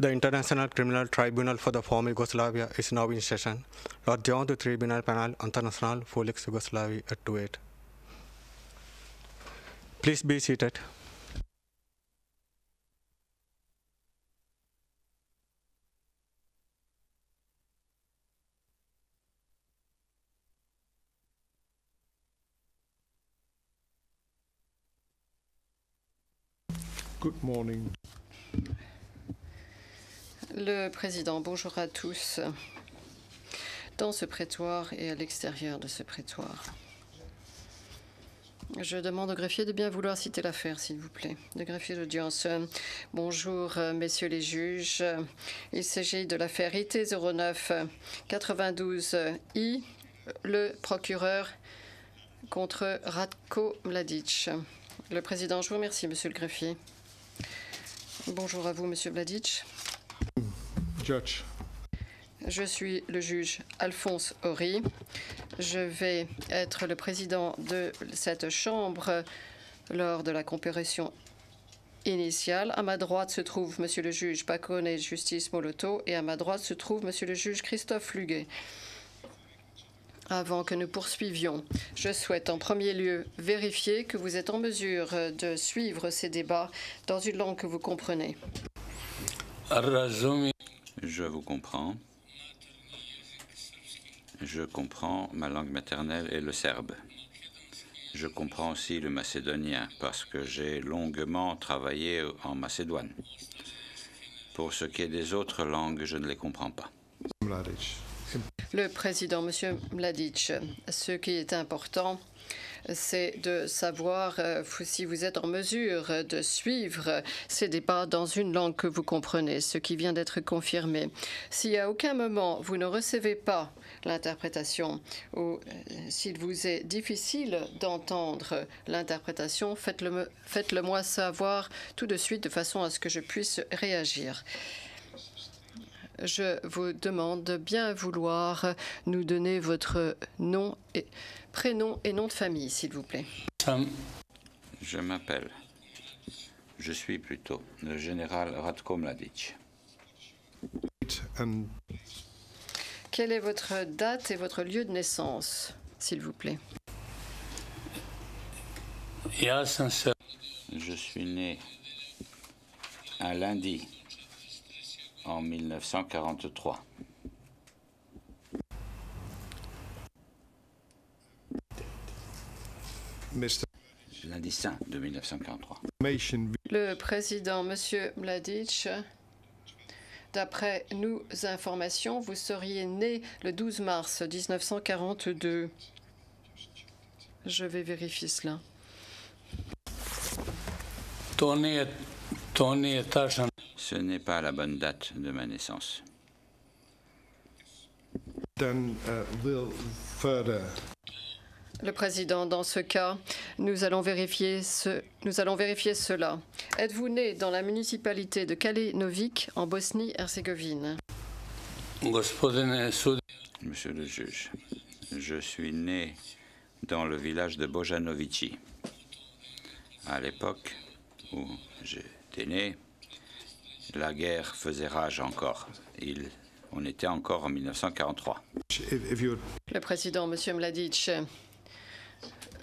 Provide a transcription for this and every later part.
The International Criminal Tribunal for the former Yugoslavia is now in session. L'audience du tribunal pénal international pour l'ex-Yougoslavie est ouverte. Please be seated. Good morning. Le président, bonjour à tous, dans ce prétoire et à l'extérieur de ce prétoire. Je demande au greffier de bien vouloir citer l'affaire, s'il vous plaît. Le greffier d'audience. Bonjour, messieurs les juges. Il s'agit de l'affaire IT 09 92 I, le procureur contre Ratko Mladic. Le président, je vous remercie, monsieur le greffier. Bonjour à vous, monsieur Mladic. Judge. Je suis le juge Alphonse Horry. Je vais être le président de cette chambre lors de la comparution initiale. À ma droite se trouve monsieur le juge Pacone Justice Moloto et à ma droite se trouve monsieur le juge Christophe Luguet. Avant que nous poursuivions, je souhaite en premier lieu vérifier que vous êtes en mesure de suivre ces débats dans une langue que vous comprenez. Je vous comprends. Je comprends ma langue maternelle et le serbe. Je comprends aussi le macédonien parce que j'ai longuement travaillé en Macédoine. Pour ce qui est des autres langues, je ne les comprends pas. Le président, monsieur Mladic, ce qui est important, c'est de savoir si vous êtes en mesure de suivre ces débats dans une langue que vous comprenez, ce qui vient d'être confirmé. Si à aucun moment vous ne recevez pas l'interprétation ou s'il vous est difficile d'entendre l'interprétation, faites-le moi savoir tout de suite de façon à ce que je puisse réagir. Je vous demande de bien vouloir nous donner votre nom et prénom et nom de famille, s'il vous plaît. Je suis plutôt le général Ratko Mladic. Quelle est votre date et votre lieu de naissance, s'il vous plaît? Je suis né un lundi en 1943. Lundi saint de 1943. Le président, monsieur Mladic, d'après nos informations, vous seriez né le 12 mars 1942. Je vais vérifier cela. Ce n'est pas la bonne date de ma naissance. Le président, dans ce cas, nous allons vérifier cela. Êtes-vous né dans la municipalité de Kalinovic, en Bosnie-Herzégovine? Monsieur le juge, je suis né dans le village de Bojanovići. À l'époque où j'étais né, la guerre faisait rage encore. On était encore en 1943. Le président, monsieur Mladic,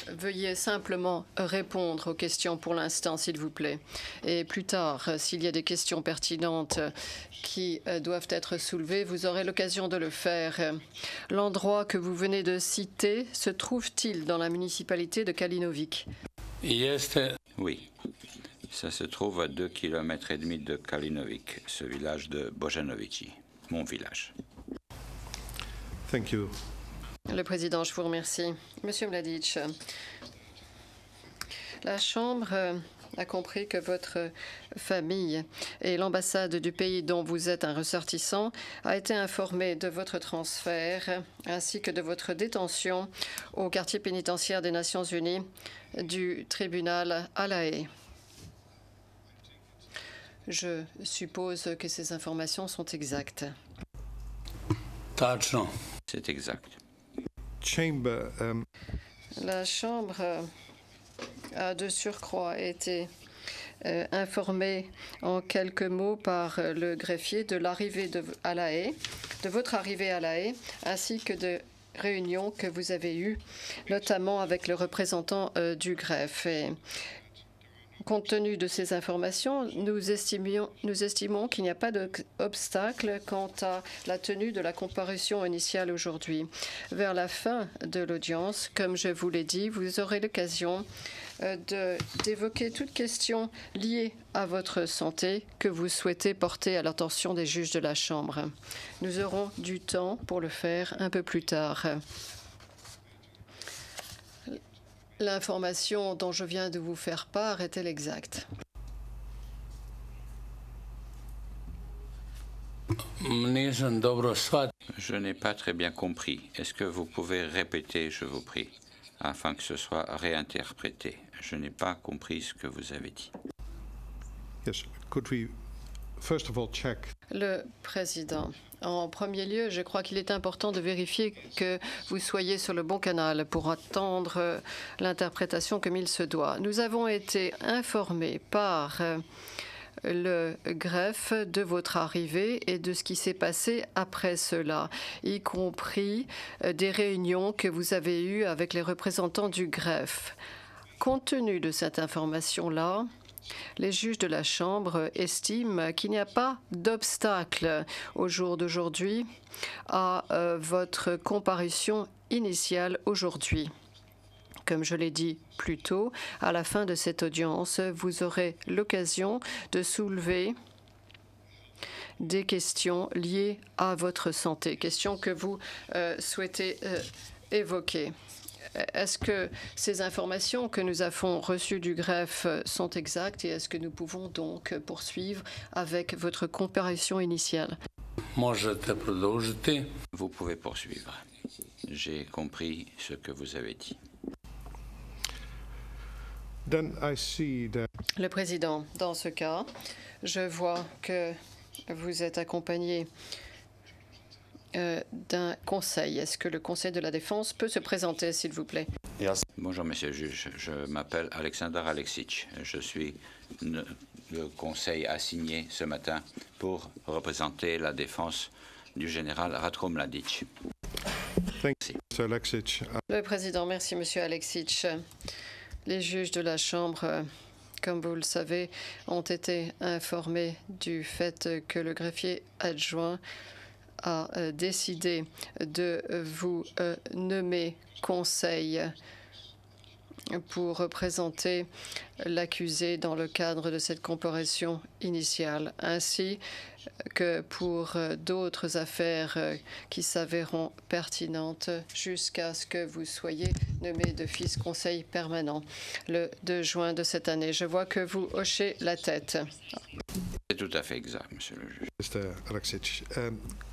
veuillez simplement répondre aux questions pour l'instant, s'il vous plaît. Et plus tard, s'il y a des questions pertinentes qui doivent être soulevées, vous aurez l'occasion de le faire. L'endroit que vous venez de citer se trouve-t-il dans la municipalité de Kalinovic? Oui. Ça se trouve à 2,5 km de Kalinovic, ce village de Bojanovići, mon village. Thank you. Le président, je vous remercie. Monsieur Mladic, la Chambre a compris que votre famille et l'ambassade du pays dont vous êtes un ressortissant a été informée de votre transfert ainsi que de votre détention au quartier pénitentiaire des Nations Unies du tribunal à La Haye. Je suppose que ces informations sont exactes. C'est exact. La Chambre a de surcroît été informé en quelques mots par le greffier de l'arrivée à La Haye, de votre arrivée à La Haye, ainsi que de réunions que vous avez eues, notamment avec le représentant du greffe. Et compte tenu de ces informations, nous estimons qu'il n'y a pas d'obstacle quant à la tenue de la comparution initiale aujourd'hui. Vers la fin de l'audience, comme je vous l'ai dit, vous aurez l'occasion d'évoquer toute question liée à votre santé que vous souhaitez porter à l'attention des juges de la Chambre. Nous aurons du temps pour le faire un peu plus tard. L'information dont je viens de vous faire part est-elle exacte? Je n'ai pas très bien compris. Est-ce que vous pouvez répéter, je vous prie, afin que ce soit réinterprété? Je n'ai pas compris ce que vous avez dit. Yes, could we first of all check? Le président. En premier lieu, je crois qu'il est important de vérifier que vous soyez sur le bon canal pour attendre l'interprétation comme il se doit. Nous avons été informés par le greffe de votre arrivée et de ce qui s'est passé après cela, y compris des réunions que vous avez eues avec les représentants du greffe. Compte tenu de cette information-là, les juges de la Chambre estiment qu'il n'y a pas d'obstacle au jour d'aujourd'hui à votre comparution initiale aujourd'hui. Comme je l'ai dit plus tôt, à la fin de cette audience, vous aurez l'occasion de soulever des questions liées à votre santé, questions que vous souhaitez évoquer. Est-ce que ces informations que nous avons reçues du greffe sont exactes et est-ce que nous pouvons donc poursuivre avec votre comparution initiale? Vous pouvez poursuivre. J'ai compris ce que vous avez dit. Then I see that Le président, dans ce cas, je vois que vous êtes accompagné d'un conseil. Est-ce que le Conseil de la Défense peut se présenter, s'il vous plaît? Bonjour, monsieur le juge. Je m'appelle Alexander Alexic. Je suis le conseil assigné ce matin pour représenter la défense du général Ratko Mladic. thank you, Mr. Alexic. Le président, merci, monsieur Alexic. Les juges de la Chambre, comme vous le savez, ont été informés du fait que le greffier adjoint a décidé de vous nommer conseil pour représenter l'accusé dans le cadre de cette comparution initiale, ainsi que pour d'autres affaires qui s'avéreront pertinentes jusqu'à ce que vous soyez nommé d'office conseil permanent le 2 juin de cette année. Je vois que vous hochez la tête. C'est tout à fait exact, monsieur le juge. Mr. Alexic.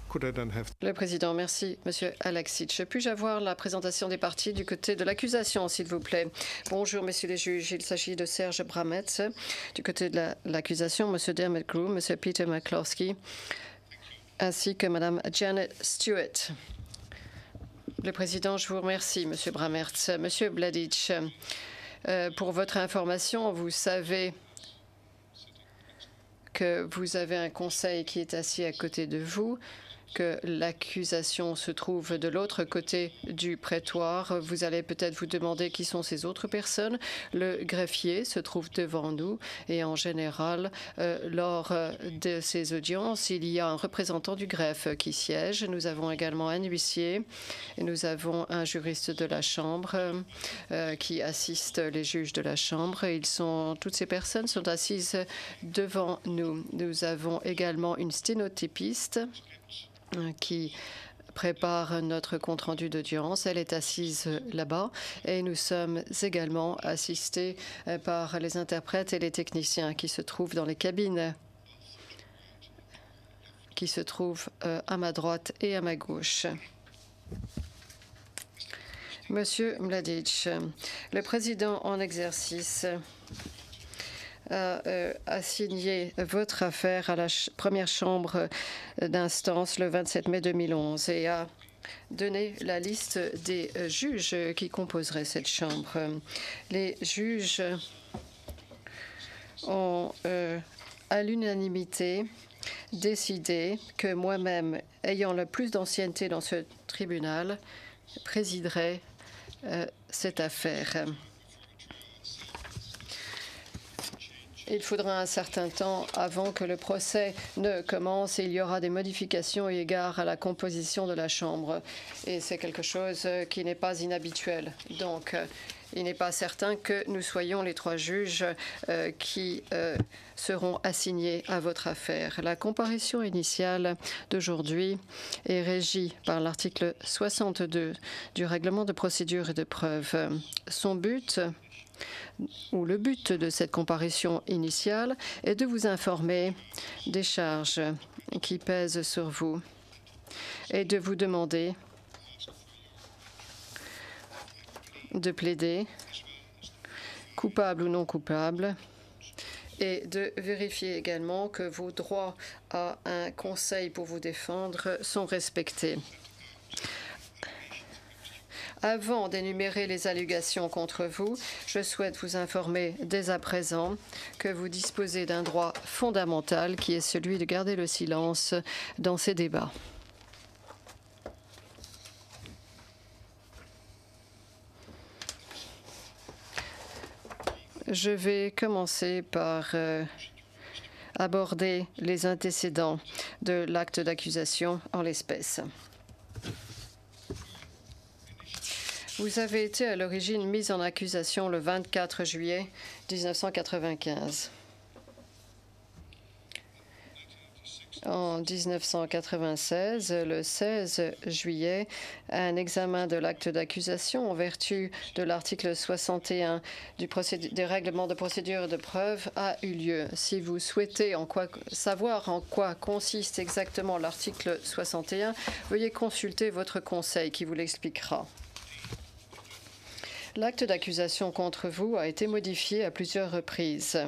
Could I then have Le président, merci, monsieur Alexic. Puis-je avoir la présentation des parties du côté de l'accusation, s'il vous plaît? Bonjour, messieurs les juges. Il s'agit de Serge Bramett. Du côté de l'accusation, monsieur Dermot Groom, monsieur Peter McCloskey, ainsi que madame Janet Stewart. Le président, je vous remercie, monsieur Bramett. Monsieur Mladic, pour votre information, vous savez que vous avez un conseil qui est assis à côté de vous, que l'accusation se trouve de l'autre côté du prétoire. Vous allez peut-être vous demander qui sont ces autres personnes. Le greffier se trouve devant nous et en général, lors de ces audiences, il y a un représentant du greffe qui siège. Nous avons également un huissier et nous avons un juriste de la Chambre qui assiste les juges de la Chambre. Toutes ces personnes sont assises devant nous. Nous avons également une sténotypiste qui prépare notre compte-rendu d'audience. Elle est assise là-bas et nous sommes également assistés par les interprètes et les techniciens qui se trouvent dans les cabines, qui se trouvent à ma droite et à ma gauche. Monsieur Mladic, le président en exercice a assigné votre affaire à la première chambre d'instance le 27 mai 2011 et a donné la liste des juges qui composeraient cette chambre. Les juges ont, à l'unanimité, décidé que moi-même, ayant le plus d'ancienneté dans ce tribunal, présiderai cette affaire. Il faudra un certain temps avant que le procès ne commence et il y aura des modifications eu égard à la composition de la Chambre. Et c'est quelque chose qui n'est pas inhabituel. Donc, il n'est pas certain que nous soyons les 3 juges qui seront assignés à votre affaire. La comparution initiale d'aujourd'hui est régie par l'article 62 du règlement de procédure et de preuve. Son but, ou le but de cette comparution initiale, est de vous informer des charges qui pèsent sur vous et de vous demander de plaider, coupable ou non coupable, et de vérifier également que vos droits à un conseil pour vous défendre sont respectés. Avant d'énumérer les allégations contre vous, je souhaite vous informer dès à présent que vous disposez d'un droit fondamental qui est celui de garder le silence dans ces débats. Je vais commencer par aborder les antécédents de l'acte d'accusation en l'espèce. Vous avez été à l'origine mis en accusation le 24 juillet 1995. En 1996, le 16 juillet, un examen de l'acte d'accusation en vertu de l'article 61 des règlements de procédure et de preuve a eu lieu. Si vous souhaitez savoir en quoi consiste exactement l'article 61, veuillez consulter votre conseil qui vous l'expliquera. L'acte d'accusation contre vous a été modifié à plusieurs reprises.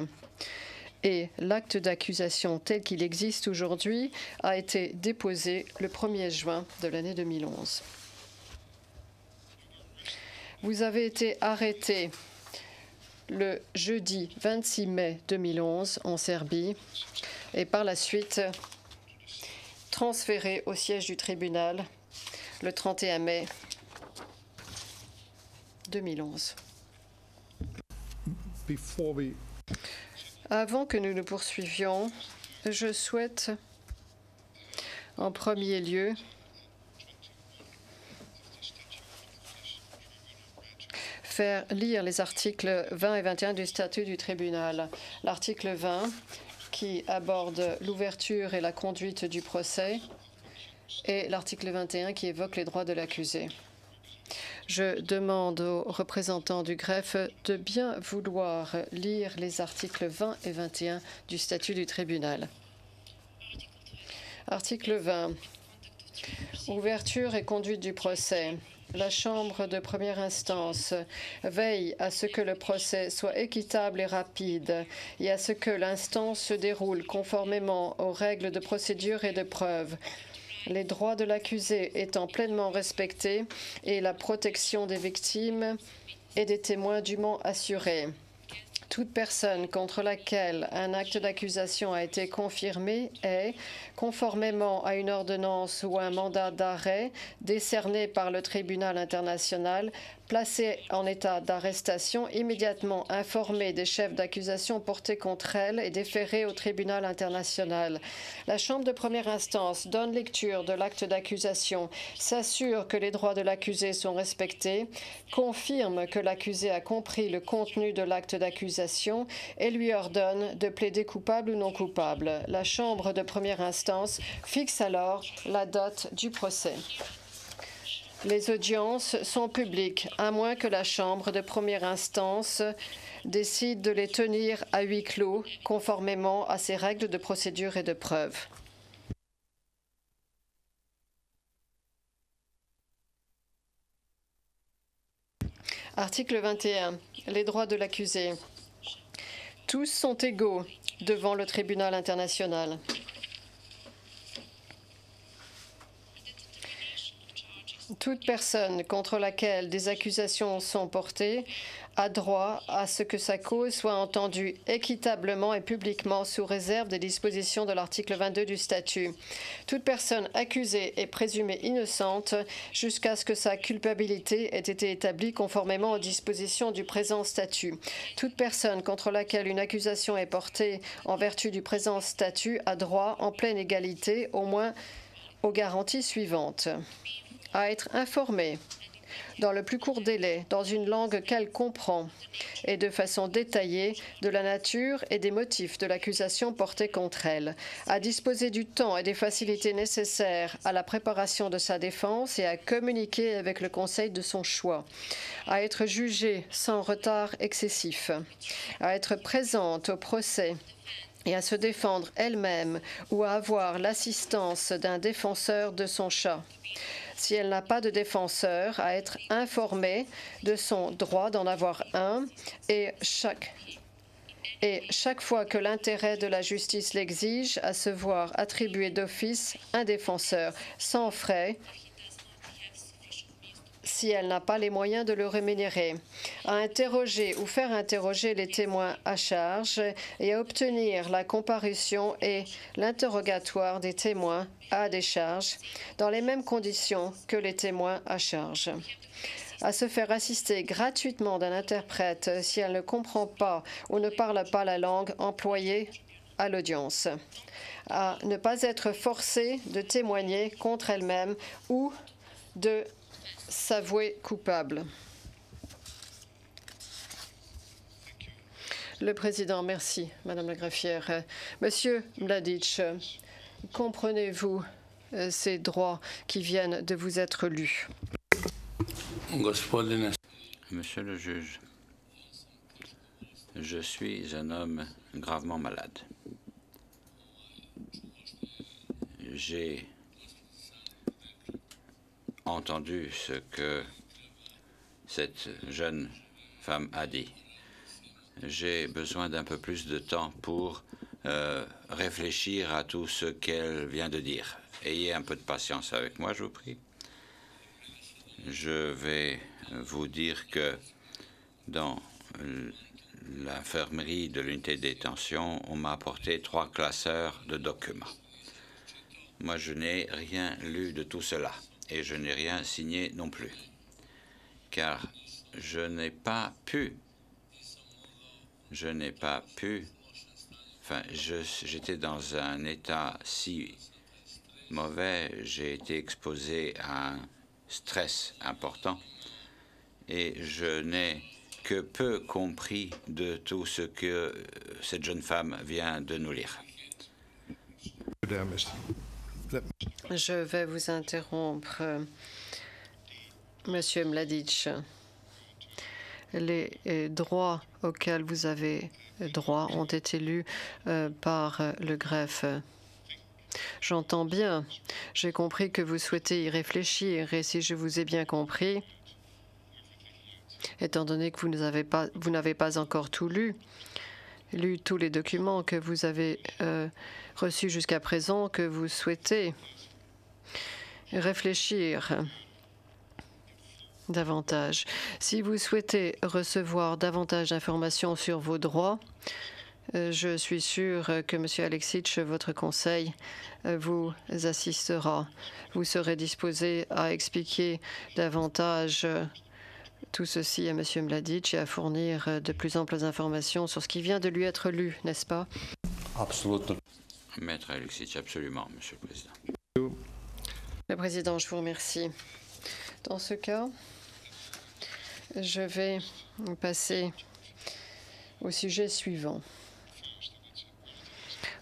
Et l'acte d'accusation tel qu'il existe aujourd'hui a été déposé le 1er juin de l'année 2011. Vous avez été arrêté le jeudi 26 mai 2011 en Serbie et par la suite transféré au siège du tribunal le 31 mai 2011. Avant que nous nous poursuivions, je souhaite en premier lieu faire lire les articles 20 et 21 du statut du tribunal. L'article 20 qui aborde l'ouverture et la conduite du procès et l'article 21 qui évoque les droits de l'accusé. Je demande aux représentants du greffe de bien vouloir lire les articles 20 et 21 du statut du tribunal. Article 20. Ouverture et conduite du procès. La Chambre de première instance veille à ce que le procès soit équitable et rapide et à ce que l'instance se déroule conformément aux règles de procédure et de preuve, les droits de l'accusé étant pleinement respectés et la protection des victimes et des témoins dûment assurée. Toute personne contre laquelle un acte d'accusation a été confirmé est, conformément à une ordonnance ou un mandat d'arrêt décerné par le tribunal international, placée en état d'arrestation, immédiatement informée des chefs d'accusation portés contre elle et déférée au tribunal international. La Chambre de première instance donne lecture de l'acte d'accusation, s'assure que les droits de l'accusé sont respectés, confirme que l'accusé a compris le contenu de l'acte d'accusation et lui ordonne de plaider coupable ou non coupable. La Chambre de première instance fixe alors la date du procès. Les audiences sont publiques, à moins que la Chambre de première instance décide de les tenir à huis clos, conformément à ses règles de procédure et de preuve. Article 21. Les droits de l'accusé. Tous sont égaux devant le tribunal international. Toute personne contre laquelle des accusations sont portées a droit à ce que sa cause soit entendue équitablement et publiquement sous réserve des dispositions de l'article 22 du statut. Toute personne accusée est présumée innocente jusqu'à ce que sa culpabilité ait été établie conformément aux dispositions du présent statut. Toute personne contre laquelle une accusation est portée en vertu du présent statut a droit, en pleine égalité, au moins aux garanties suivantes. À être informée dans le plus court délai, dans une langue qu'elle comprend, et de façon détaillée de la nature et des motifs de l'accusation portée contre elle, à disposer du temps et des facilités nécessaires à la préparation de sa défense et à communiquer avec le conseil de son choix, à être jugée sans retard excessif, à être présente au procès et à se défendre elle-même ou à avoir l'assistance d'un défenseur de son choix. Si elle n'a pas de défenseur, à être informée de son droit d'en avoir un et chaque fois que l'intérêt de la justice l'exige, à se voir attribuer d'office un défenseur sans frais si elle n'a pas les moyens de le rémunérer, à interroger ou faire interroger les témoins à charge et à obtenir la comparution et l'interrogatoire des témoins à décharge dans les mêmes conditions que les témoins à charge, à se faire assister gratuitement d'un interprète si elle ne comprend pas ou ne parle pas la langue employée à l'audience, à ne pas être forcée de témoigner contre elle-même ou de s'avouer coupable. Le président, merci, Madame la greffière. Monsieur Mladic, comprenez-vous ces droits qui viennent de vous être lus? Monsieur le juge, je suis un homme gravement malade. J'ai entendu ce que cette jeune femme a dit. J'ai besoin d'un peu plus de temps pour réfléchir à tout ce qu'elle vient de dire. Ayez un peu de patience avec moi, je vous prie. Je vais vous dire que dans l'infirmerie de l'unité de détention, on m'a apporté 3 classeurs de documents. Moi, je n'ai rien lu de tout cela. Et je n'ai rien signé non plus, car je n'ai pas pu, enfin, j'étais dans un état si mauvais, j'ai été exposé à un stress important, et je n'ai que peu compris de tout ce que cette jeune femme vient de nous lire. Je vais vous interrompre, Monsieur Mladic. Les droits auxquels vous avez droit ont été lus par le greffe. J'entends bien. J'ai compris que vous souhaitez y réfléchir et si je vous ai bien compris, étant donné que vous n'avez pas encore tout lu tous les documents que vous avez reçus jusqu'à présent, que vous souhaitez réfléchir davantage. Si vous souhaitez recevoir davantage d'informations sur vos droits, je suis sûre que M. Aleksic, votre conseil, vous assistera. Vous serez disposé à expliquer davantage tout ceci à M. Mladic et à fournir de plus amples informations sur ce qui vient de lui être lu, n'est-ce pas? Absolument. Maître Aleksic, absolument, Monsieur le Président. Le Président, je vous remercie. Dans ce cas, je vais passer au sujet suivant.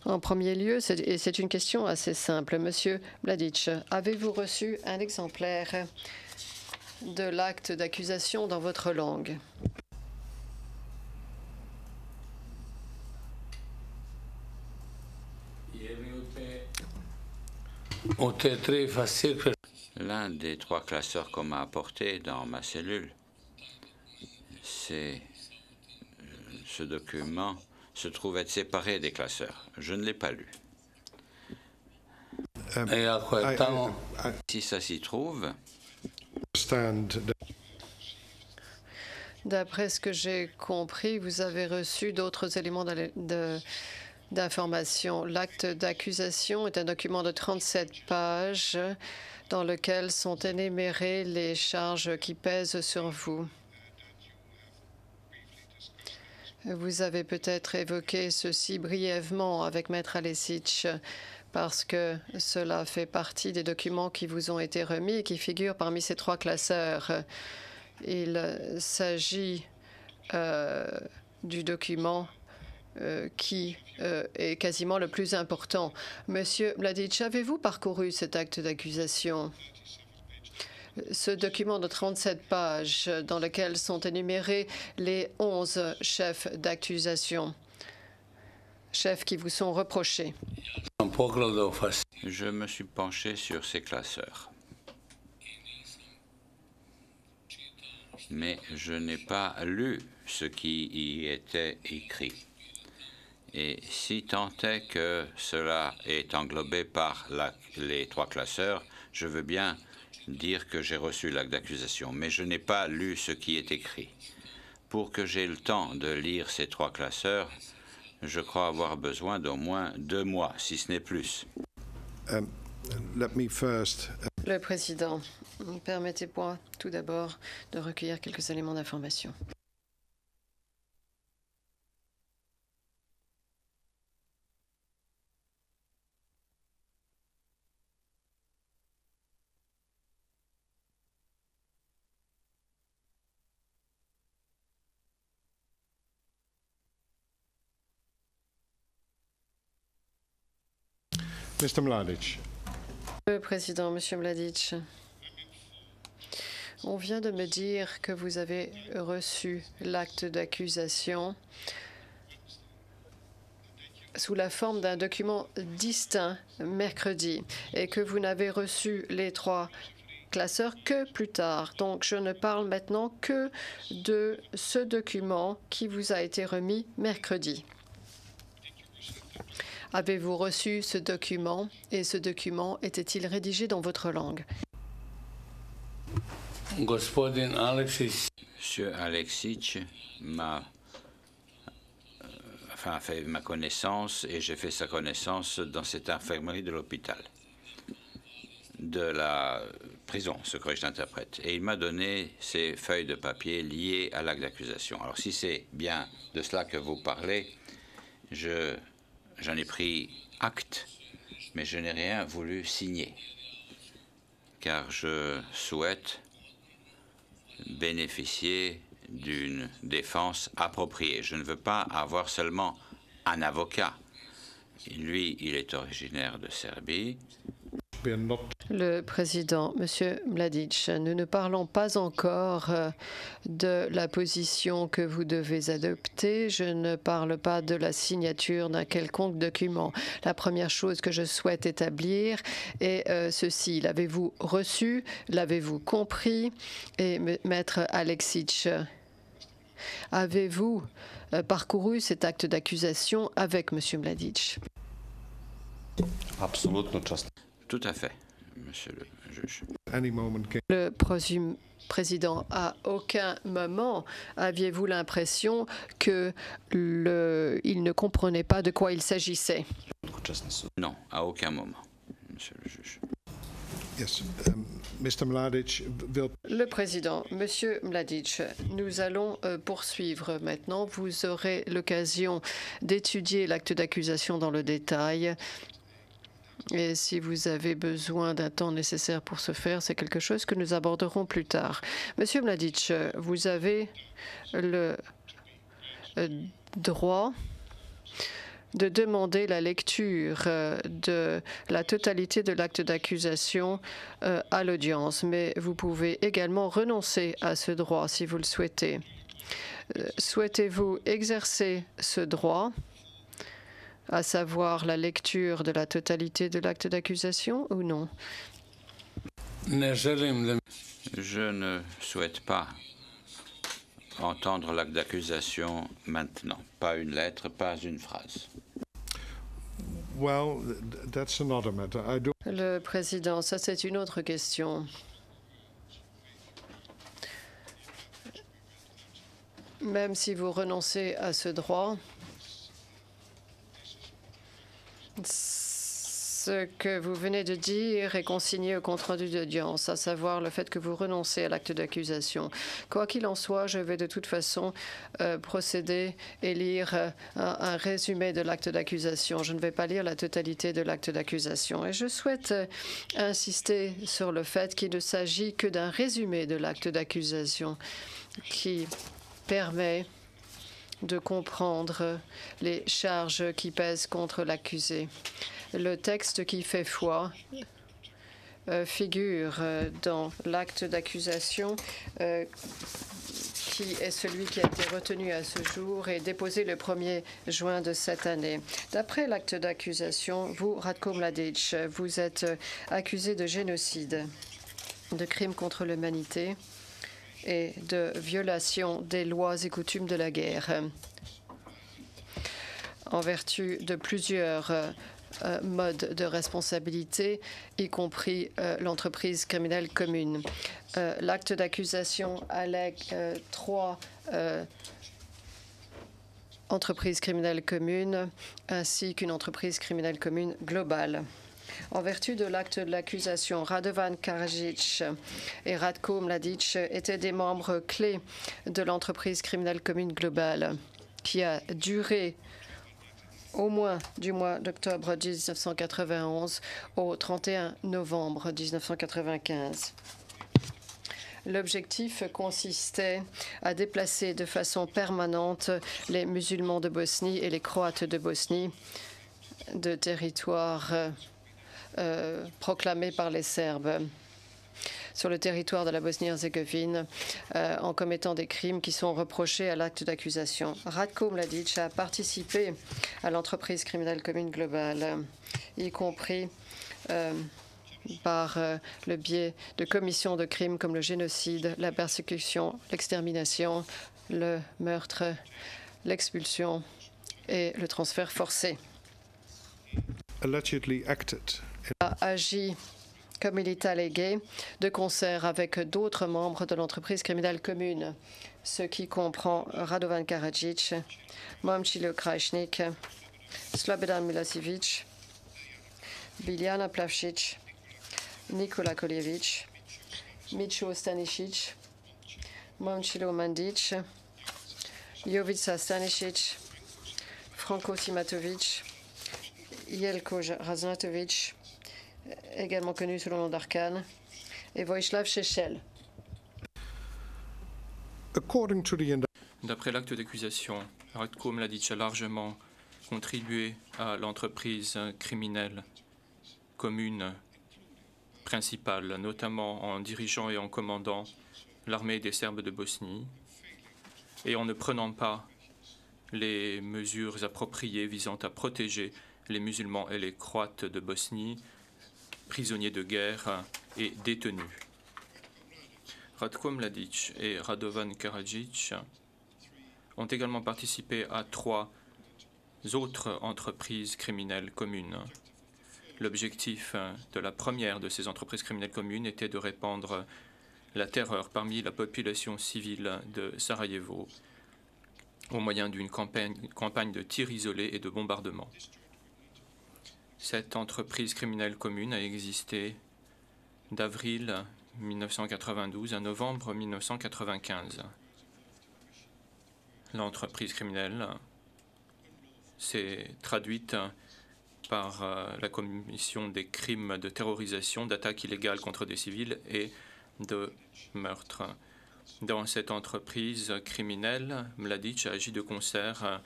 En premier lieu, et c'est une question assez simple, Monsieur Mladic, avez-vous reçu un exemplaire de l'acte d'accusation dans votre langue? L'un des 3 classeurs qu'on m'a apporté dans ma cellule, ce document se trouve être séparé des classeurs. Je ne l'ai pas lu. I Si ça s'y trouve, D'après ce que j'ai compris, vous avez reçu d'autres éléments d'information. L'acte d'accusation est un document de 37 pages dans lequel sont énumérées les charges qui pèsent sur vous. Vous avez peut-être évoqué ceci brièvement avec Maître Alesic parce que cela fait partie des documents qui vous ont été remis et qui figurent parmi ces 3 classeurs. Il s'agit du document qui est quasiment le plus important. Monsieur Mladic, avez-vous parcouru cet acte d'accusation? Ce document de 37 pages dans lequel sont énumérés les 11 chefs d'accusation, chefs qui vous sont reprochés. Je me suis penché sur ces classeurs. Mais je n'ai pas lu ce qui y était écrit. Et si tant est que cela est englobé par les 3 classeurs, je veux bien dire que j'ai reçu l'acte d'accusation, mais je n'ai pas lu ce qui est écrit. Pour que j'aie le temps de lire ces 3 classeurs, je crois avoir besoin d'au moins 2 mois, si ce n'est plus. Le Président, permettez-moi tout d'abord de recueillir quelques éléments d'information. Mr. Mladic. Le Président, Monsieur Mladic, on vient de me dire que vous avez reçu l'acte d'accusation sous la forme d'un document distinct mercredi et que vous n'avez reçu les 3 classeurs que plus tard. Donc, je ne parle maintenant que de ce document qui vous a été remis mercredi. Avez-vous reçu ce document et ce document était-il rédigé dans votre langue? Monsieur Aleksic m'a fait ma connaissance et j'ai fait sa connaissance dans cette infirmerie de l'hôpital, de la prison, ce que je l'interprète. Et il m'a donné ces feuilles de papier liées à l'acte d'accusation. Alors si c'est bien de cela que vous parlez, j'en ai pris acte, mais je n'ai rien voulu signer, car je souhaite bénéficier d'une défense appropriée. Je ne veux pas avoir seulement un avocat. Lui, il est originaire de Serbie. Le Président, Monsieur Mladic, nous ne parlons pas encore de la position que vous devez adopter. Je ne parle pas de la signature d'un quelconque document. La première chose que je souhaite établir est ceci. L'avez-vous reçu? L'avez-vous compris? Et Maître Aleksic, avez-vous parcouru cet acte d'accusation avec Monsieur Mladic? Tout à fait, Monsieur le juge. Le Président, à aucun moment aviez-vous l'impression qu'il ne comprenait pas de quoi il s'agissait? Non, à aucun moment, Monsieur le juge. Yes, Mr. Mladic will... Le Président, Monsieur Mladic, nous allons poursuivre maintenant. Vous aurez l'occasion d'étudier l'acte d'accusation dans le détail. Et si vous avez besoin d'un temps nécessaire pour ce faire, c'est quelque chose que nous aborderons plus tard. Monsieur Mladic, vous avez le droit de demander la lecture de la totalité de l'acte d'accusation à l'audience, mais vous pouvez également renoncer à ce droit si vous le souhaitez. Souhaitez-vous exercer ce droit, à savoir la lecture de la totalité de l'acte d'accusation, ou non? Je ne souhaite pas entendre l'acte d'accusation maintenant. Pas une lettre, pas une phrase. Well, that's another matter. Le Président, ça c'est une autre question. Même si vous renoncez à ce droit, ce que vous venez de dire est consigné au compte-rendu d'audience, à savoir le fait que vous renoncez à l'acte d'accusation. Quoi qu'il en soit, je vais de toute façon procéder et lire un résumé de l'acte d'accusation. Je ne vais pas lire la totalité de l'acte d'accusation. Et je souhaite insister sur le fait qu'il ne s'agit que d'un résumé de l'acte d'accusation qui permet de comprendre les charges qui pèsent contre l'accusé. Le texte qui fait foi figure dans l'acte d'accusation qui est celui qui a été retenu à ce jour et déposé le 1er juin de cette année. D'après l'acte d'accusation, vous, Ratko Mladic, vous êtes accusé de génocide, de crimes contre l'humanité et de violation des lois et coutumes de la guerre en vertu de plusieurs modes de responsabilité, y compris l'entreprise criminelle commune. L'acte d'accusation allègue 3 entreprises criminelles communes ainsi qu'une entreprise criminelle commune globale. En vertu de l'acte de l'accusation, Radovan Karadzic et Ratko Mladic étaient des membres clés de l'entreprise criminelle commune globale qui a duré au moins du mois d'octobre 1991 au 31 novembre 1995. L'objectif consistait à déplacer de façon permanente les musulmans de Bosnie et les Croates de Bosnie de territoires proclamés par les Serbes sur le territoire de la Bosnie-Herzégovine en commettant des crimes qui sont reprochés à l'acte d'accusation. Ratko Mladic a participé à l'entreprise criminelle commune globale, y compris par le biais de commissions de crimes comme le génocide, la persécution, l'extermination, le meurtre, l'expulsion et le transfert forcé. Allegedly acted. A agi comme il est allégué, de concert avec d'autres membres de l'entreprise criminelle commune, ce qui comprend Radovan Karadzic, Momcilo Krajčnik, Slobodan Milosevic, Biljana Plavšić, Nikola Koljević, Micho Stanisic, Momcilo Mandic, Jovica Stanisic, Franko Timatovic, Jelko Raznatovic, également connu sous le nom d'Arkan, et Vojislav Šešelj. D'après l'acte d'accusation, Ratko Mladic a largement contribué à l'entreprise criminelle commune principale, notamment en dirigeant et en commandant l'armée des Serbes de Bosnie et en ne prenant pas les mesures appropriées visant à protéger les musulmans et les Croates de Bosnie, prisonniers de guerre et détenus. Ratko Mladic et Radovan Karadzic ont également participé à 3 autres entreprises criminelles communes. L'objectif de la première de ces entreprises criminelles communes était de répandre la terreur parmi la population civile de Sarajevo au moyen d'une campagne de tirs isolés et de bombardements. Cette entreprise criminelle commune a existé d'avril 1992 à novembre 1995. L'entreprise criminelle s'est traduite par la commission des crimes de terrorisation, d'attaques illégales contre des civils et de meurtres. Dans cette entreprise criminelle, Mladic a agi de concert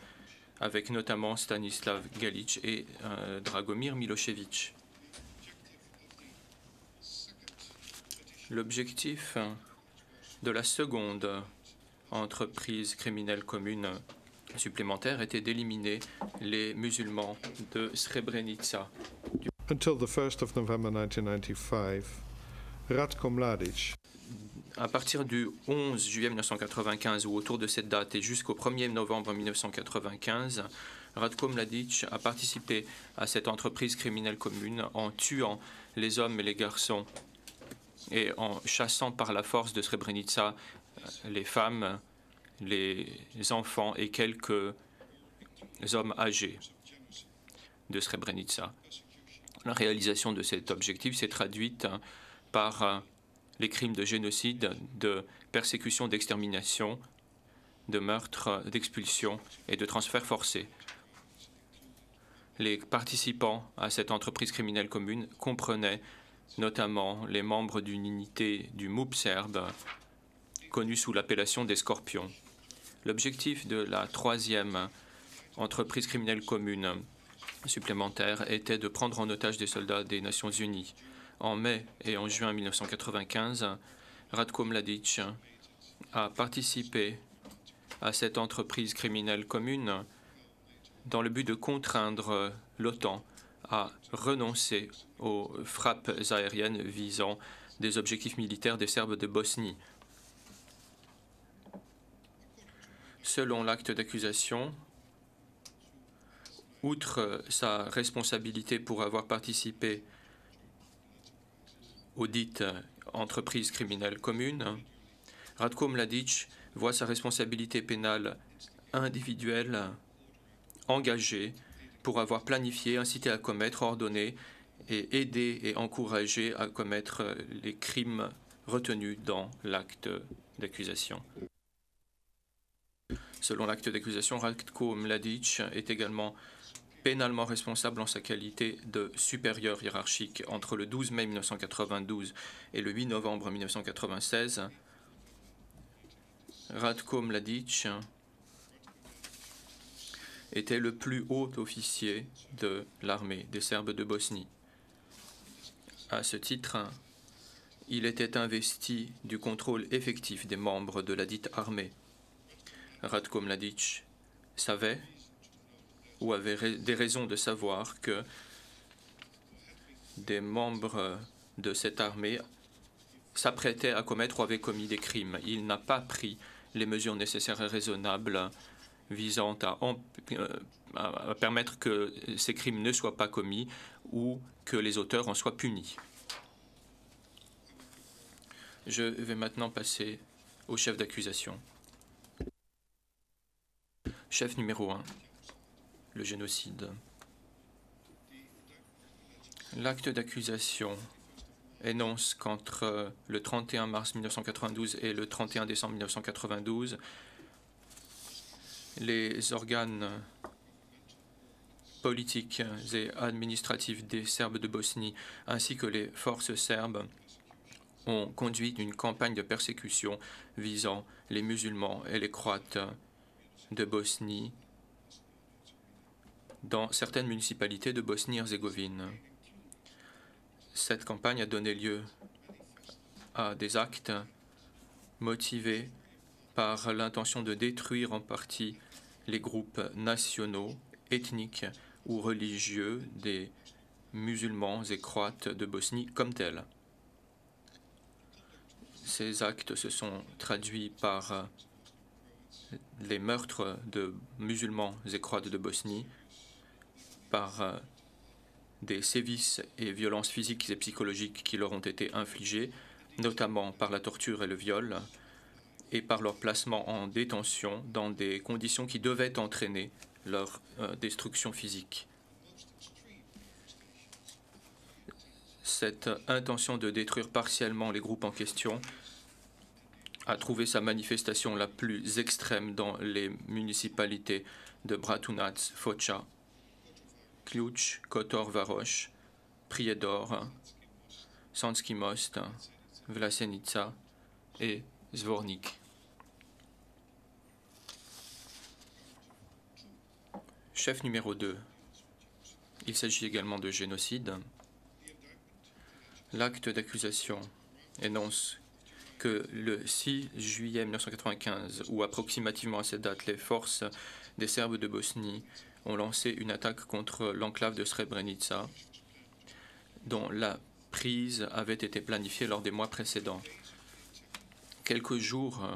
avec notamment Stanislav Galić et Dragomir Milosevic. L'objectif de la seconde entreprise criminelle commune supplémentaire était d'éliminer les musulmans de Srebrenica. Until the 1st of November 1995, Ratko Mladic. À partir du 11 juillet 1995 ou autour de cette date et jusqu'au 1er novembre 1995, Ratko Mladic a participé à cette entreprise criminelle commune en tuant les hommes et les garçons et en chassant par la force de Srebrenica les femmes les enfants et quelques hommes âgés de Srebrenica. La réalisation de cet objectif s'est traduite par les crimes de génocide, de persécution, d'extermination, de meurtre, d'expulsion et de transfert forcé. Les participants à cette entreprise criminelle commune comprenaient notamment les membres d'une unité du MUP serbe, connue sous l'appellation des Scorpions. L'objectif de la troisième entreprise criminelle commune supplémentaire était de prendre en otage des soldats des Nations Unies. En mai et en juin 1995, Ratko Mladic a participé à cette entreprise criminelle commune dans le but de contraindre l'OTAN à renoncer aux frappes aériennes visant des objectifs militaires des Serbes de Bosnie. Selon l'acte d'accusation, outre sa responsabilité pour avoir participé aux dites entreprises criminelles communes, Ratko Mladic voit sa responsabilité pénale individuelle engagée pour avoir planifié, incité à commettre, ordonné et aidé et encouragé à commettre les crimes retenus dans l'acte d'accusation. Selon l'acte d'accusation, Ratko Mladic est également pénalement responsable en sa qualité de supérieur hiérarchique entre le 12 mai 1992 et le 8 novembre 1996. Ratko Mladic était le plus haut officier de l'armée des Serbes de Bosnie. À ce titre, il était investi du contrôle effectif des membres de la dite armée. Ratko Mladic savait ou avait des raisons de savoir que des membres de cette armée s'apprêtaient à commettre ou avaient commis des crimes. Il n'a pas pris les mesures nécessaires et raisonnables visant à permettre que ces crimes ne soient pas commis ou que les auteurs en soient punis. Je vais maintenant passer au chef d'accusation. Chef numéro 1, le génocide. L'acte d'accusation énonce qu'entre le 31 mars 1992 et le 31 décembre 1992, les organes politiques et administratifs des Serbes de Bosnie ainsi que les forces serbes ont conduit une campagne de persécution visant les musulmans et les croates de Bosnie dans certaines municipalités de Bosnie-Herzégovine. Cette campagne a donné lieu à des actes motivés par l'intention de détruire en partie les groupes nationaux, ethniques ou religieux des musulmans et croates de Bosnie comme tels. Ces actes se sont traduits par les meurtres de musulmans et croates de Bosnie, par des sévices et violences physiques et psychologiques qui leur ont été infligés, notamment par la torture et le viol, et par leur placement en détention dans des conditions qui devaient entraîner leur destruction physique. Cette intention de détruire partiellement les groupes en question a trouvé sa manifestation la plus extrême dans les municipalités de Bratunac, Foča, Ključ, Kotor Varoš, Prijedor, Sanski Most, Vlasenica et Zvornik. Chef numéro 2. Il s'agit également de génocide. L'acte d'accusation énonce que le 6 juillet 1995, ou approximativement à cette date, les forces des Serbes de Bosnie ont lancé une attaque contre l'enclave de Srebrenica, dont la prise avait été planifiée lors des mois précédents. Quelques jours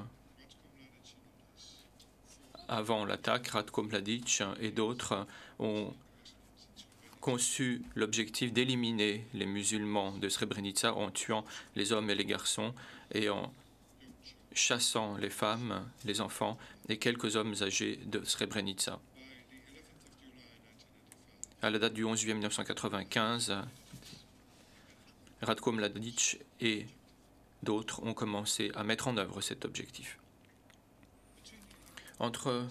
avant l'attaque, Ratko Mladic et d'autres ont conçu l'objectif d'éliminer les musulmans de Srebrenica en tuant les hommes et les garçons et en chassant les femmes, les enfants et quelques hommes âgés de Srebrenica. À la date du 11 juillet 1995, Ratko Mladic et d'autres ont commencé à mettre en œuvre cet objectif. Entre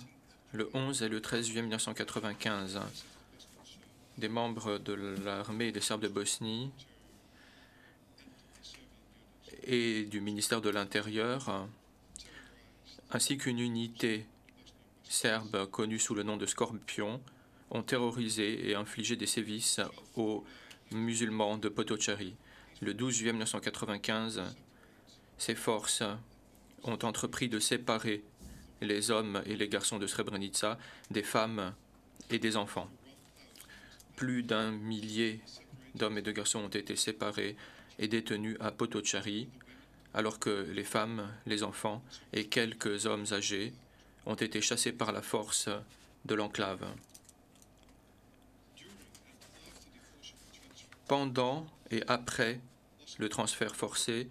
le 11 et le 13 juillet 1995, des membres de l'armée des Serbes de Bosnie et du ministère de l'Intérieur, ainsi qu'une unité serbe connue sous le nom de Scorpion, ont terrorisé et infligé des sévices aux musulmans de Potocari. Le 12 juillet 1995, ces forces ont entrepris de séparer les hommes et les garçons de Srebrenica des femmes et des enfants. Plus d'1 millier d'hommes et de garçons ont été séparés et détenus à Potocari, alors que les femmes, les enfants et quelques hommes âgés ont été chassés par la force de l'enclave. Pendant et après le transfert forcé,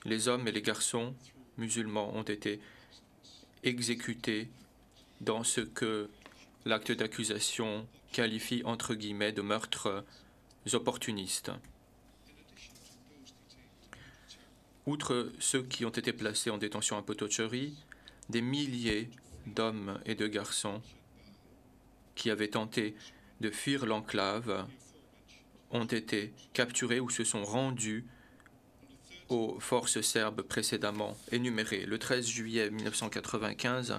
les hommes et les garçons musulmans ont été exécutés dans ce que l'acte d'accusation qualifie entre guillemets de meurtres opportunistes. Outre ceux qui ont été placés en détention à Potocari, des milliers d'hommes et de garçons qui avaient tenté de fuir l'enclave ont été capturés ou se sont rendus aux forces serbes précédemment énumérées. Le 13 juillet 1995,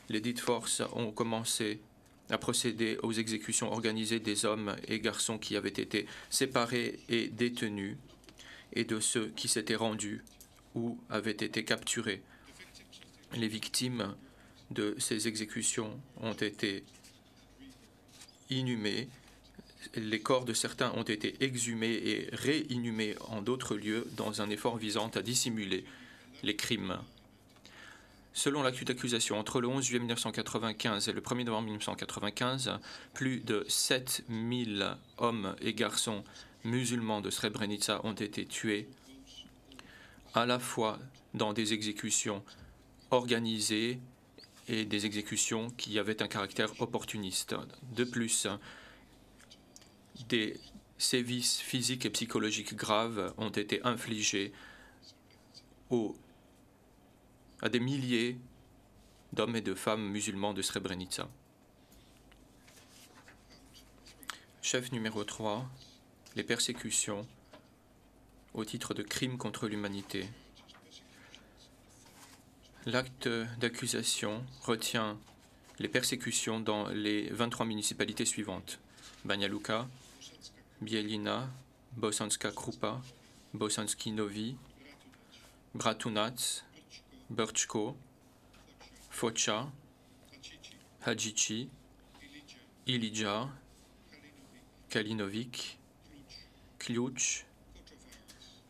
les dites forces ont commencé à procéder aux exécutions organisées des hommes et garçons qui avaient été séparés et détenus et de ceux qui s'étaient rendus ou avaient été capturés. Les victimes de ces exécutions ont été inhumées. Les corps de certains ont été exhumés et réinhumés en d'autres lieux dans un effort visant à dissimuler les crimes. Selon l'acte d'accusation, entre le 11 juillet 1995 et le 1er novembre 1995, plus de 7000 hommes et garçons musulmans de Srebrenica ont été tués, à la fois dans des exécutions organisées et des exécutions qui avaient un caractère opportuniste. De plus, des sévices physiques et psychologiques graves ont été infligés à des milliers d'hommes et de femmes musulmans de Srebrenica. Chef numéro 3, les persécutions au titre de crimes contre l'humanité. L'acte d'accusation retient les persécutions dans les 23 municipalités suivantes: Banja Luka, Bijeljina, Bosanska Krupa, Bosanski Novi, Bratunac, Brčko, Foča, Hadžići, Ilidža, Kalinović, Ključ,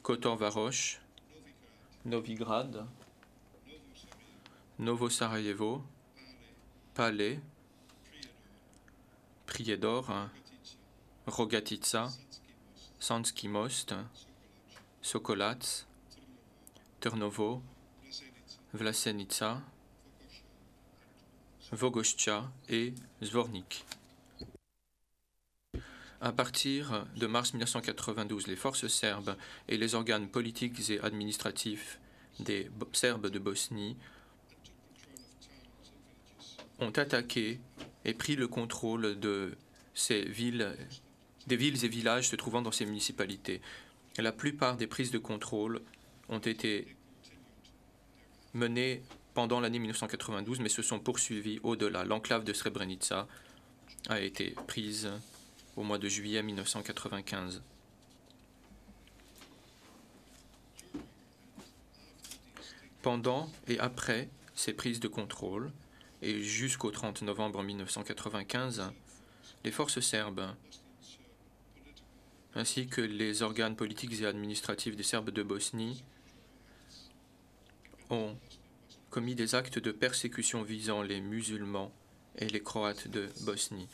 Kotor Varoš, Novigrad, Novo Sarajevo, Pale, Prijedor, Rogatica, Sanski Most, Sokolac, Trnovo, Vlasenica, Vogošća et Zvornik. À partir de mars 1992, les forces serbes et les organes politiques et administratifs des Serbes de Bosnie ont attaqué et pris le contrôle de des villes et villages se trouvant dans ces municipalités. La plupart des prises de contrôle ont été menées pendant l'année 1992, mais se sont poursuivies au-delà. L'enclave de Srebrenica a été prise au mois de juillet 1995. Pendant et après ces prises de contrôle, et jusqu'au 30 novembre 1995, les forces serbes, ainsi que les organes politiques et administratifs des Serbes de Bosnie, ont commis des actes de persécution visant les musulmans et les Croates de Bosnie.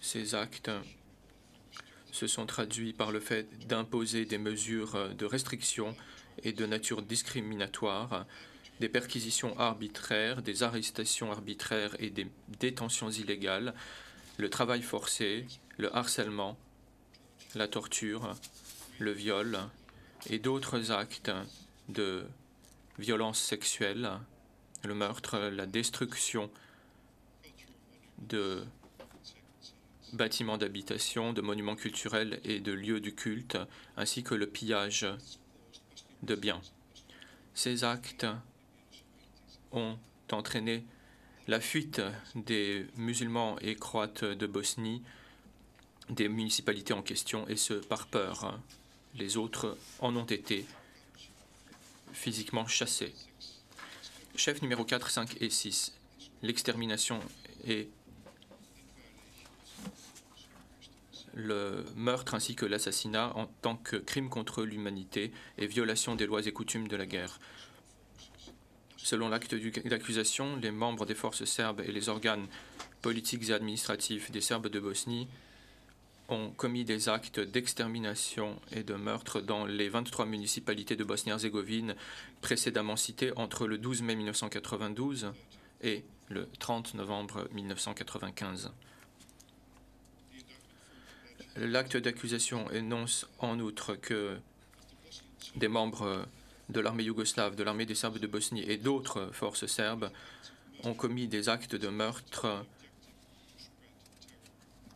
Ces actes se sont traduits par le fait d'imposer des mesures de restriction et de nature discriminatoire, des perquisitions arbitraires, des arrestations arbitraires et des détentions illégales, le travail forcé, le harcèlement, la torture, le viol et d'autres actes de violence sexuelle, le meurtre, la destruction de bâtiments d'habitation, de monuments culturels et de lieux du culte, ainsi que le pillage de biens. Ces actes ont entraîné la fuite des musulmans et croates de Bosnie, des municipalités en question, et ce par peur. Les autres en ont été physiquement chassés. Chef numéro 4, 5 et 6. L'extermination et le meurtre ainsi que l'assassinat en tant que crime contre l'humanité et violation des lois et coutumes de la guerre. Selon l'acte d'accusation, les membres des forces serbes et les organes politiques et administratifs des Serbes de Bosnie ont commis des actes d'extermination et de meurtre dans les 23 municipalités de Bosnie-Herzégovine précédemment citées entre le 12 mai 1992 et le 30 novembre 1995. L'acte d'accusation énonce en outre que des membres de l'armée yougoslave, de l'armée des Serbes de Bosnie et d'autres forces serbes ont commis des actes de meurtre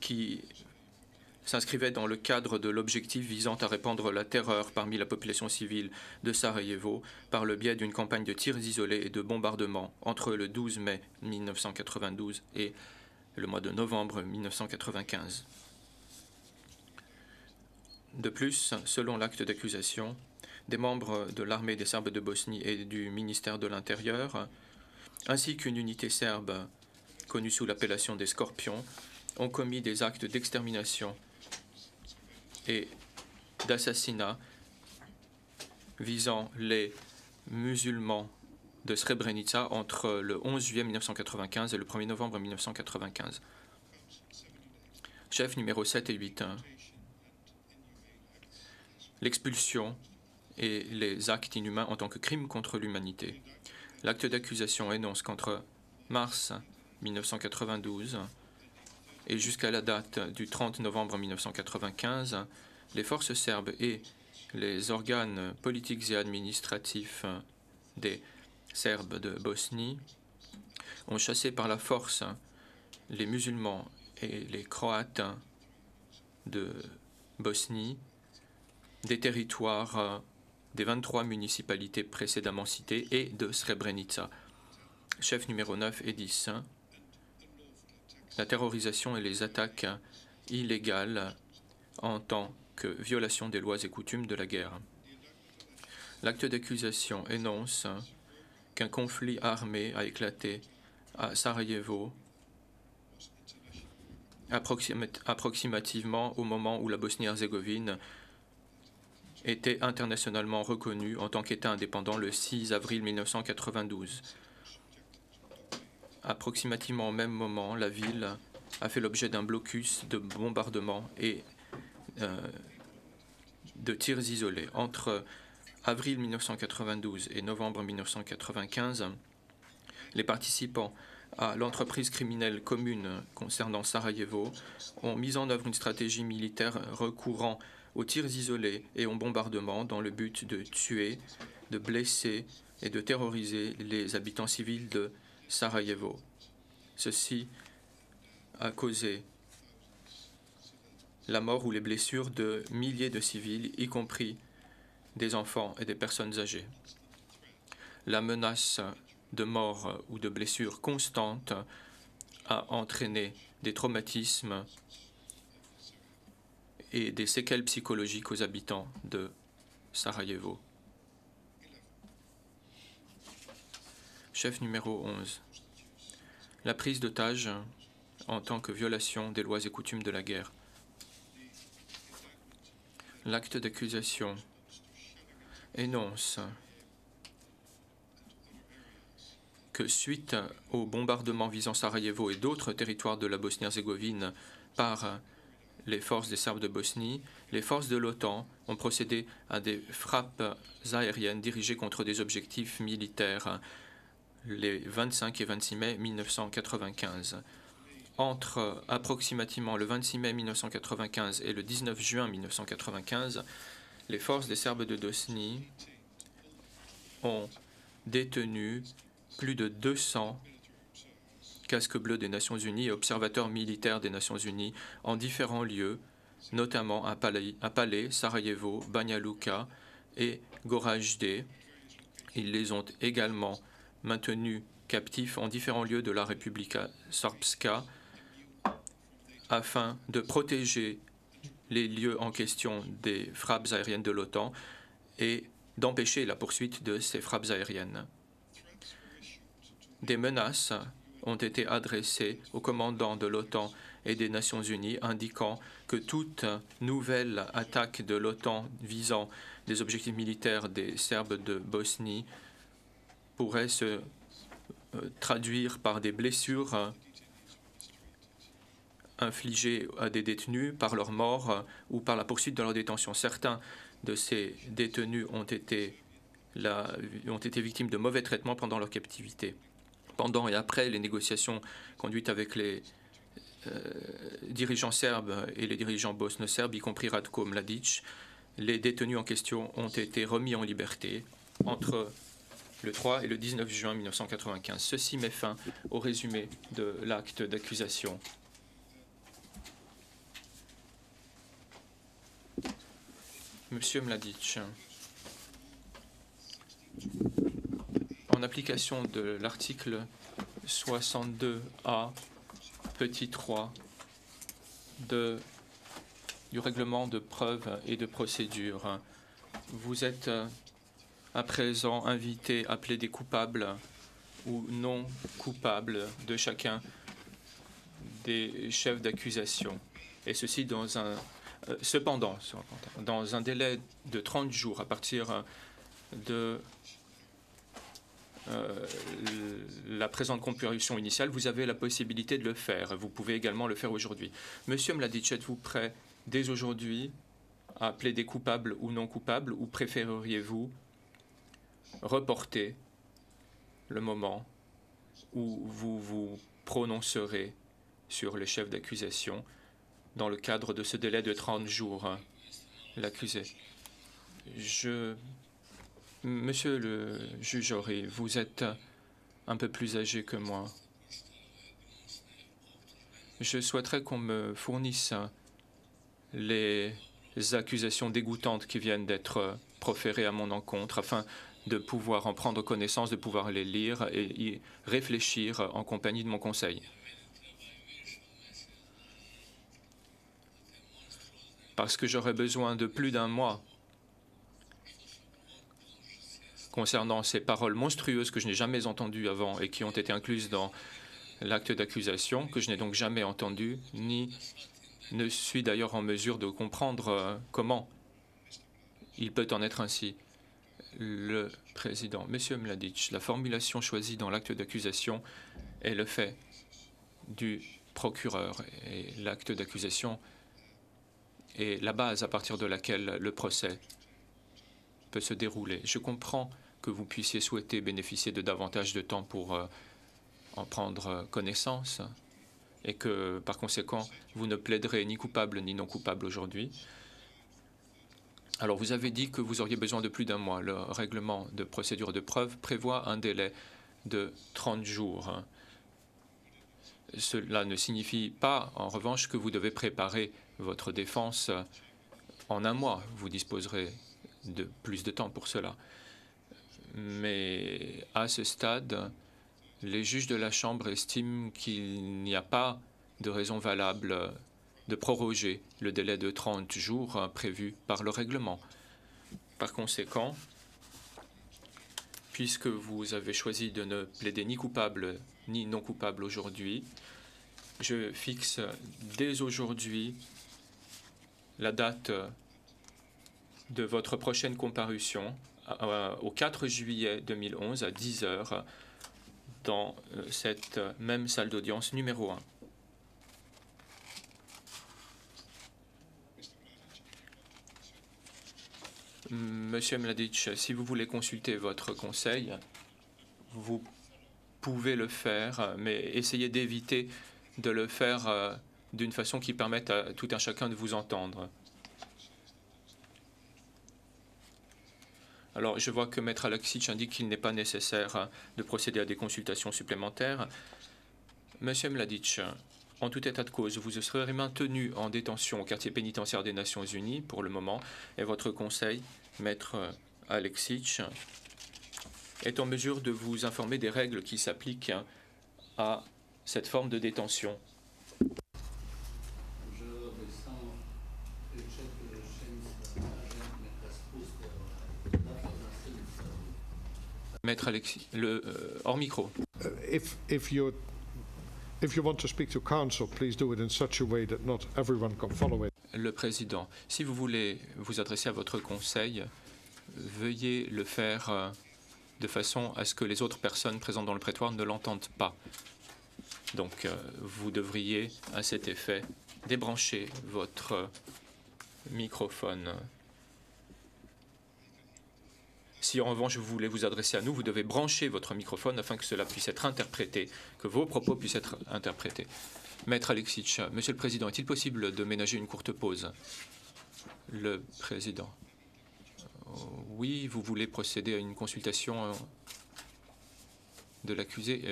qui s'inscrivait dans le cadre de l'objectif visant à répandre la terreur parmi la population civile de Sarajevo par le biais d'une campagne de tirs isolés et de bombardements entre le 12 mai 1992 et le mois de novembre 1995. De plus, selon l'acte d'accusation, des membres de l'armée des Serbes de Bosnie et du ministère de l'Intérieur, ainsi qu'une unité serbe connue sous l'appellation des Scorpions, ont commis des actes d'extermination et d'assassinat visant les musulmans de Srebrenica entre le 11 juillet 1995 et le 1er novembre 1995. Chef numéro 7 et 8. L'expulsion et les actes inhumains en tant que crimes contre l'humanité. L'acte d'accusation énonce qu'entre mars 1992 et jusqu'à la date du 30 novembre 1995, les forces serbes et les organes politiques et administratifs des Serbes de Bosnie ont chassé par la force les musulmans et les Croates de Bosnie des territoires des 23 municipalités précédemment citées et de Srebrenica. Chef numéro 9 et 10. La terrorisation et les attaques illégales en tant que violation des lois et coutumes de la guerre. L'acte d'accusation énonce qu'un conflit armé a éclaté à Sarajevo approximativement au moment où la Bosnie-Herzégovine était internationalement reconnue en tant qu'État indépendant le 6 avril 1992. Approximativement au même moment, la ville a fait l'objet d'un blocus de bombardements et de tirs isolés. Entre avril 1992 et novembre 1995, les participants à l'entreprise criminelle commune concernant Sarajevo ont mis en œuvre une stratégie militaire recourant aux tirs isolés et aux bombardements dans le but de tuer, de blesser et de terroriser les habitants civils de Sarajevo. Ceci a causé la mort ou les blessures de milliers de civils, y compris des enfants et des personnes âgées. La menace de mort ou de blessures constantes a entraîné des traumatismes et des séquelles psychologiques aux habitants de Sarajevo. Chef numéro 11. La prise d'otages en tant que violation des lois et coutumes de la guerre. L'acte d'accusation énonce que suite au bombardement visant Sarajevo et d'autres territoires de la Bosnie-Herzégovine par les forces des Serbes de Bosnie, les forces de l'OTAN ont procédé à des frappes aériennes dirigées contre des objectifs militaires les 25 et 26 mai 1995. Entre approximativement le 26 mai 1995 et le 19 juin 1995, les forces des Serbes de Bosnie ont détenu plus de 200 casques bleus des Nations Unies et observateurs militaires des Nations Unies en différents lieux, notamment à Palais, Sarajevo, Banja Luka et Goražde. Ils les ont également maintenus captifs en différents lieux de la Republika Srpska afin de protéger les lieux en question des frappes aériennes de l'OTAN et d'empêcher la poursuite de ces frappes aériennes. Des menaces ont été adressées au commandant de l'OTAN et des Nations Unies, indiquant que toute nouvelle attaque de l'OTAN visant des objectifs militaires des Serbes de Bosnie pourrait se traduire par des blessures infligées à des détenus, par leur mort ou par la poursuite de leur détention. Certains de ces détenus ont été victimes de mauvais traitements pendant leur captivité. Pendant et après les négociations conduites avec les dirigeants serbes et les dirigeants bosno-serbes, y compris Ratko Mladic, les détenus en question ont été remis en liberté entre le 3 et le 19 juin 1995. Ceci met fin au résumé de l'acte d'accusation. Monsieur Mladic, en application de l'article 62A, petit 3 du règlement de preuve et de procédure, vous êtes à présent invité à plaider coupable ou non coupable de chacun des chefs d'accusation, et ceci cependant, dans un délai de 30 jours à partir de la présente comparution initiale, vous avez la possibilité de le faire. Vous pouvez également le faire aujourd'hui. Monsieur Mladic, êtes-vous prêt dès aujourd'hui à plaider coupable ou non coupable, ou préféreriez-vous reporter le moment où vous vous prononcerez sur le chef d'accusation dans le cadre de ce délai de 30 jours, l'accusé? Monsieur le juge Horry, vous êtes un peu plus âgé que moi. Je souhaiterais qu'on me fournisse les accusations dégoûtantes qui viennent d'être proférées à mon encontre afin de pouvoir en prendre connaissance, de pouvoir les lire et y réfléchir en compagnie de mon conseil. Parce que j'aurais besoin de plus d'un mois concernant ces paroles monstrueuses que je n'ai jamais entendues avant et qui ont été incluses dans l'acte d'accusation, que je n'ai donc jamais entendu, ni ne suis d'ailleurs en mesure de comprendre comment il peut en être ainsi. Le président, Monsieur Mladic, la formulation choisie dans l'acte d'accusation est le fait du procureur, et l'acte d'accusation est la base à partir de laquelle le procès peut se dérouler. Je comprends que vous puissiez souhaiter bénéficier de davantage de temps pour en prendre connaissance et que, par conséquent, vous ne plaiderez ni coupable ni non coupable aujourd'hui. Alors, vous avez dit que vous auriez besoin de plus d'un mois. Le règlement de procédure de preuve prévoit un délai de 30 jours. Cela ne signifie pas, en revanche, que vous devez préparer votre défense en un mois. Vous disposerez de plus de temps pour cela. Mais à ce stade, les juges de la Chambre estiment qu'il n'y a pas de raison valable de proroger le délai de 30 jours prévu par le règlement. Par conséquent, puisque vous avez choisi de ne plaider ni coupable ni non coupable aujourd'hui, je fixe dès aujourd'hui la date de votre prochaine comparution au 4 juillet 2011 à 10 heures dans cette même salle d'audience numéro 1. Monsieur Mladic, si vous voulez consulter votre conseil, vous pouvez le faire, mais essayez d'éviter de le faire d'une façon qui permette à tout un chacun de vous entendre. Alors, je vois que Maître Aleksic indique qu'il n'est pas nécessaire de procéder à des consultations supplémentaires. Monsieur Mladic, en tout état de cause, vous serez maintenu en détention au quartier pénitentiaire des Nations Unies pour le moment, et votre conseil, Maître Aleksic, est en mesure de vous informer des règles qui s'appliquent à cette forme de détention. Maître Aleksic, hors micro. If you want to speak to council, please do it in such a way that not everyone can follow it. Le président, si vous voulez vous adresser à votre conseil, veuillez le faire de façon à ce que les autres personnes présentes dans le prétoire ne l'entendent pas. Donc, vous devriez, à cet effet, débrancher votre microphone. Si en revanche vous voulez vous adresser à nous, vous devez brancher votre microphone afin que cela puisse être interprété, que vos propos puissent être interprétés. Maître Aleksic, Monsieur le Président, est-il possible de ménager une courte pause? Le Président. Oui, vous voulez procéder à une consultation de l'accusé.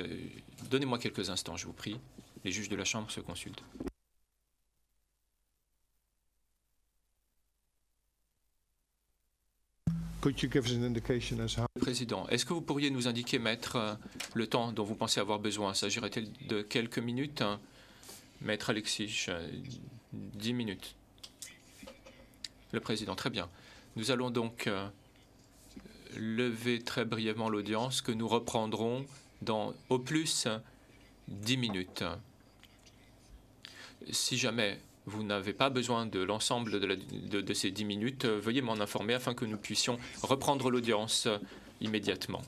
Donnez-moi quelques instants, je vous prie. Les juges de la Chambre se consultent. Could you give us an indication as how... Président, est-ce que vous pourriez nous indiquer, Maître, le temps dont vous pensez avoir besoin? S'agirait-il de quelques minutes? Maître Aleksic, 10 minutes. Le Président, très bien. Nous allons donc lever très brièvement l'audience que nous reprendrons dans au plus 10 minutes. Si jamais vous n'avez pas besoin de l'ensemble de ces 10 minutes, veuillez m'en informer afin que nous puissions reprendre l'audience immédiatement.